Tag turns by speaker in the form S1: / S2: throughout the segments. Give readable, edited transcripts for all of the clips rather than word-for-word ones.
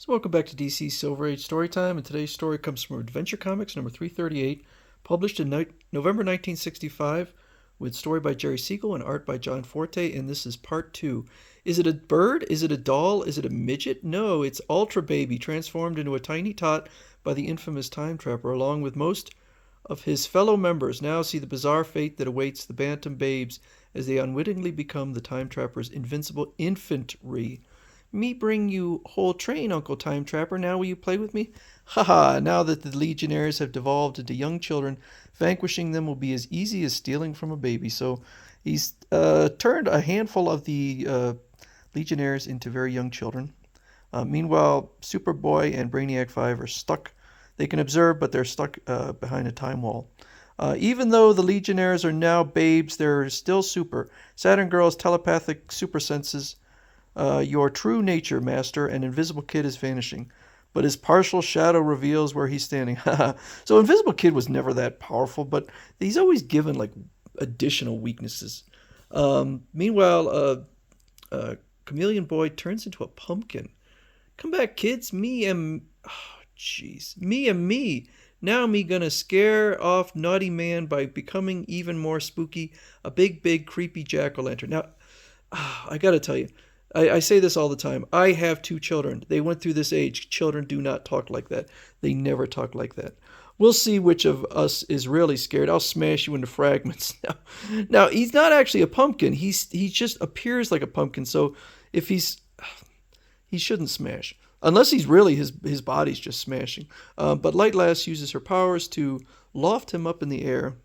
S1: So welcome back to DC Silver Age Storytime, and today's story comes from Adventure Comics number 338, published in November 1965, with story by Jerry Siegel and art by John Forte, and this is part 2. Is it a bird? Is it a doll? Is it a midget? No, it's Ultra Baby, transformed into a tiny tot by the infamous Time Trapper, along with most of his fellow members. Now see the bizarre fate that awaits the Bantam Babes as they unwittingly become the Time Trapper's invincible infantry. Me bring you whole train, Uncle Time Trapper. Now will you play with me? Haha, now that the Legionnaires have devolved into young children, vanquishing them will be as easy as stealing from a baby. So he's turned a handful of the Legionnaires into very young children. Meanwhile, Superboy and Brainiac 5 are stuck. They can observe, but they're stuck behind a time wall. Even though the Legionnaires are now babes, they're still super. Saturn Girl's telepathic super senses your true nature, Master, and Invisible Kid is vanishing. But his partial shadow reveals where he's standing. So Invisible Kid was never that powerful, but he's always given like additional weaknesses. Meanwhile, Chameleon Boy turns into a pumpkin. Come back, kids. Me and me. Now me gonna scare off naughty man by becoming even more spooky. A big, creepy jack-o'-lantern. Now, I gotta tell you, I say this all the time. I have 2 children. They went through this age. Children do not talk like that. They never talk like that. We'll see which of us is really scared. I'll smash you into fragments. Now he's not actually a pumpkin. He just appears like a pumpkin. So if he shouldn't smash. Unless he's really, his body's just smashing. But Light Lass uses her powers to loft him up in the air.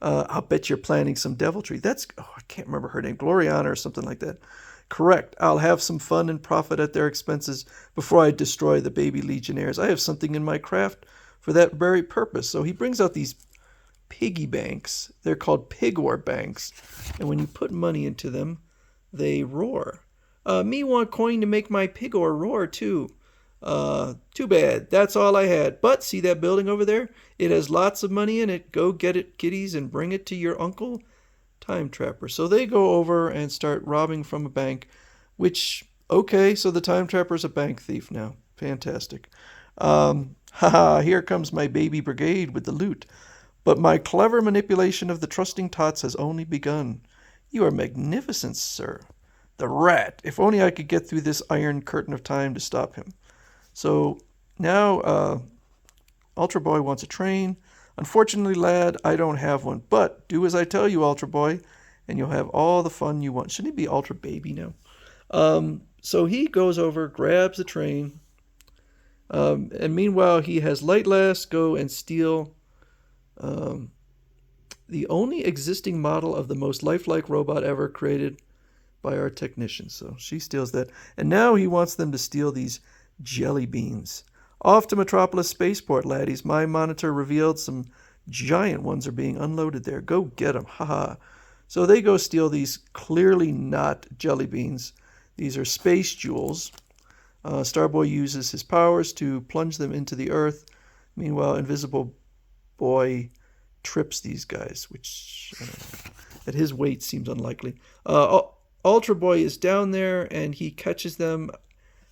S1: I'll bet you're planning some deviltry. I can't remember her name. Gloriana or something like that. Correct. I'll have some fun and profit at their expenses before I destroy the baby Legionnaires. I have something in my craft for that very purpose. So he brings out these piggy banks. They're called pig-ore banks. And when you put money into them, they roar. Me want coin to make my pig-ore roar, too. Too bad. That's all I had. But see that building over there? It has lots of money in it. Go get it, kiddies, and bring it to your uncle, Time Trapper. So they go over and start robbing from a bank, okay, so the Time Trapper's a bank thief now. Fantastic. Here comes my baby brigade with the loot. But my clever manipulation of the trusting tots has only begun. You are magnificent, sir. The rat. If only I could get through this iron curtain of time to stop him. So now Ultra Boy wants a train. Unfortunately, lad, I don't have one. But do as I tell you, Ultra Boy, and you'll have all the fun you want. Shouldn't he be Ultra Baby now? So he goes over, grabs the train, and meanwhile he has Light Lass go and steal the only existing model of the most lifelike robot ever created by our technicians. So she steals that. And now he wants them to steal these jelly beans. Off to Metropolis Spaceport, laddies. My monitor revealed some giant ones are being unloaded there. Go get them. Haha. So they go steal these clearly not jelly beans. These are space jewels. Starboy uses his powers to plunge them into the Earth. Meanwhile, Invisible Boy trips these guys, which at his weight seems unlikely. Ultra Boy is down there and he catches them.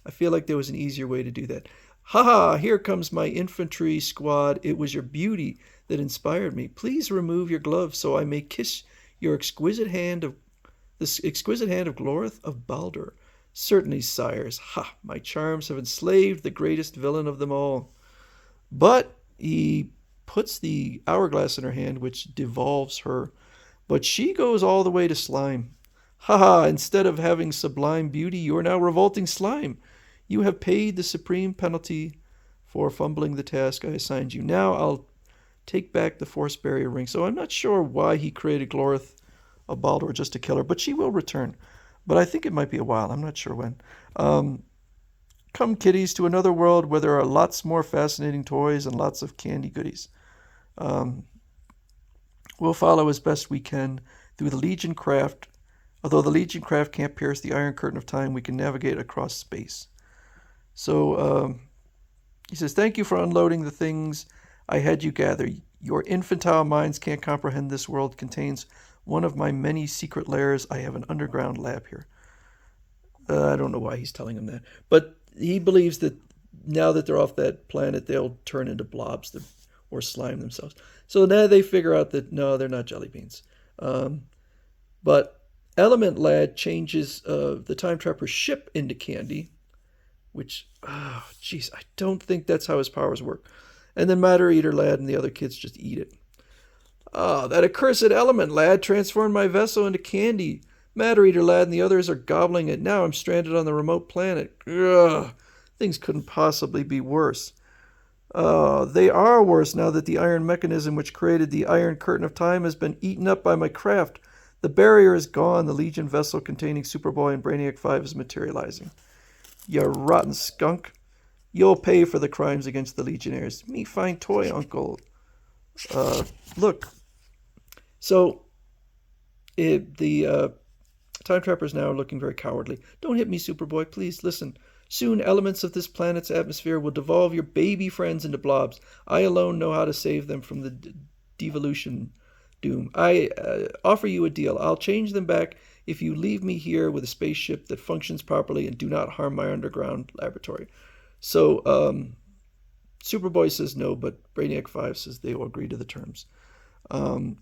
S1: I feel like there was an easier way to do that. Haha, here comes my infantry squad. It was your beauty that inspired me. Please remove your gloves so I may kiss your exquisite hand of Glorith of Baldur. Certainly, sires. Ha, my charms have enslaved the greatest villain of them all. But he puts the hourglass in her hand, which devolves her. But she goes all the way to slime. Haha, instead of having sublime beauty, you are now revolting slime. You have paid the supreme penalty for fumbling the task I assigned you. Now I'll take back the Force Barrier Ring. So I'm not sure why he created Glorith of Baldur just to kill her, but she will return. But I think it might be a while. I'm not sure when. Come, kiddies, to another world where there are lots more fascinating toys and lots of candy goodies. We'll follow as best we can through the Legion craft. Although the Legion craft can't pierce the Iron Curtain of Time, we can navigate across space. So he says, thank you for unloading the things I had you gather. Your infantile minds can't comprehend this world contains one of my many secret lairs. I have an underground lab here. I don't know why he's telling him that, but he believes that now that they're off that planet, they'll turn into blobs or slime themselves. So now they figure out that no, they're not jelly beans. Um, but Element Lad changes the Time Trapper's ship into candy, which, oh, jeez, I don't think that's how his powers work. And then Matter Eater Lad and the other kids just eat it. Ah, that accursed Element Lad transformed my vessel into candy. Matter Eater Lad and the others are gobbling it. Now I'm stranded on the remote planet. Ugh, things couldn't possibly be worse. They are worse now that the iron mechanism which created the Iron Curtain of Time has been eaten up by my craft. The barrier is gone. The Legion vessel containing Superboy and Brainiac 5 is materializing. You rotten skunk. You'll pay for the crimes against the Legionnaires. Me fine toy, uncle. Look. So, the Time Trapper's now looking very cowardly. Don't hit me, Superboy. Please, listen. Soon, elements of this planet's atmosphere will devolve your baby friends into blobs. I alone know how to save them from the devolution doom. I offer you a deal. I'll change them back if you leave me here with a spaceship that functions properly and do not harm my underground laboratory. So, Superboy says no, but Brainiac 5 says they will agree to the terms. So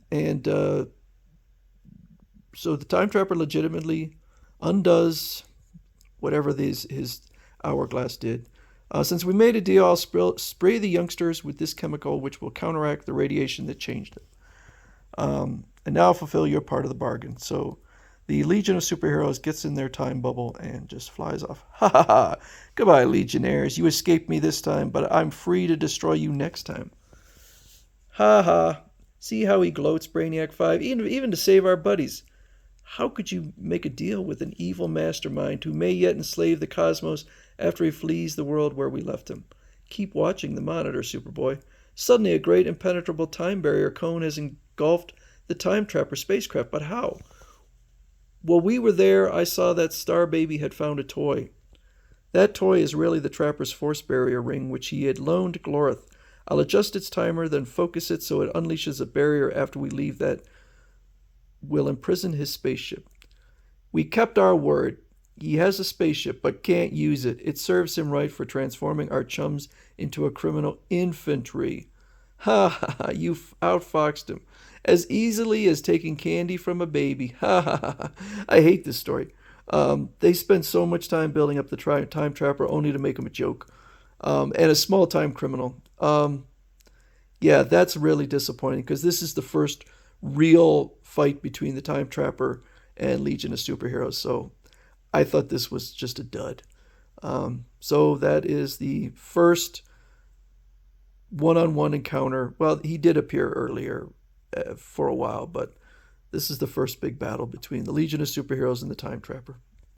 S1: the Time Trapper legitimately undoes whatever his hourglass did. Since we made a deal, I'll spray the youngsters with this chemical, which will counteract the radiation that changed it. And now fulfill your part of the bargain. So the Legion of Superheroes gets in their time bubble and just flies off. Ha ha ha! Goodbye, Legionnaires. You escaped me this time, but I'm free to destroy you next time. Ha ha! See how he gloats, Brainiac 5, even to save our buddies. How could you make a deal with an evil mastermind who may yet enslave the cosmos after he flees the world where we left him? Keep watching the monitor, Superboy. Suddenly a great impenetrable time barrier cone has engulfed the Time Trapper spacecraft. But how? While we were there, I saw that Star Baby had found a toy. That toy is really the Trapper's force barrier ring, which he had loaned Glorith. I'll adjust its timer, then focus it so it unleashes a barrier after we leave that will imprison his spaceship. We kept our word. He has a spaceship, but can't use it. It serves him right for transforming our chums into a criminal infantry. Ha ha ha, you outfoxed him. As easily as taking candy from a baby. Ha ha ha. I hate this story. They spent so much time building up the Time Trapper only to make him a joke. And a small-time criminal. Yeah, that's really disappointing because this is the first real fight between the Time Trapper and Legion of Superheroes. So I thought this was just a dud. So that is the first one-on-one encounter. Well, he did appear earlier for a while, but this is the first big battle between the Legion of Superheroes and the Time Trapper.